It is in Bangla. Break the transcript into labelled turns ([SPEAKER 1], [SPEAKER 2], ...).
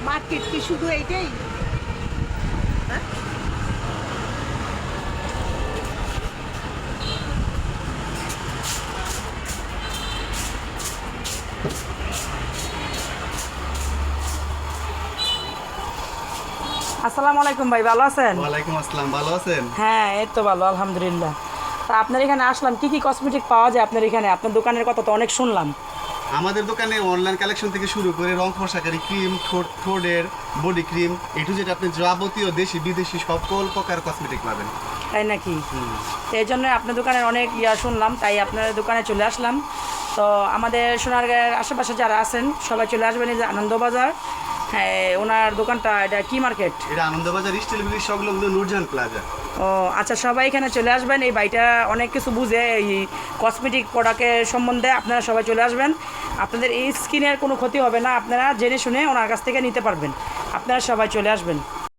[SPEAKER 1] মার্কেট কি শুধু এইটাই? হ্যাঁ?
[SPEAKER 2] আসসালামু আলাইকুম ভাই, ভালো আছেন?
[SPEAKER 3] ওয়ালাইকুম আসসালাম, ভালো আছেন?
[SPEAKER 2] হ্যাঁ, এই তো ভালো, আলহামদুলিল্লাহ। তা আপনার এখানে আসলাম, কি কি কসমেটিক পাওয়া যায় আপনার এখানে? আপনার দোকানের কথা তো অনেক শুনলাম।
[SPEAKER 3] আমাদের দোকানে অনলাইন কালেকশন থেকে শুরু করে রং ফর্সাকারী ক্রিম, ঠোঁটের বডি ক্রিম, এটু যেটা আপনি যাবতীয় দেশি বিদেশি সকল প্রকার কসমেটিক পাবেন।
[SPEAKER 2] তাই নাকি? তো এই জন্য আপনার দোকানের অনেক শুনলাম, তাই আপনার দোকানে চলে আসলাম। তো আমাদের সোনারগাঁয়ের আশেপাশে যারা আছেন সবাই চলে আসবেন। এই যে আনন্দবাজার, হ্যাঁ, ওনার দোকানটা, এটা কি মার্কেট?
[SPEAKER 3] এটা আনন্দবাজার স্টিল ব্রিজ সংলগ্ন নূরজাহান প্লাজা।
[SPEAKER 2] ও আচ্ছা, সবাই এখানে চলে আসবেন। এই ভাইটা অনেক কিছু বুঝে এই কসমেটিক প্রোডাক্টের সম্বন্ধে। আপনারা সবাই চলে আসবেন, আপনাদের এই স্কিনের কোনো ক্ষতি হবে না, আপনারা জেনে শুনে ওনার কাছ থেকে নিতে পারবেন। আপনারা সবাই চলে আসবেন।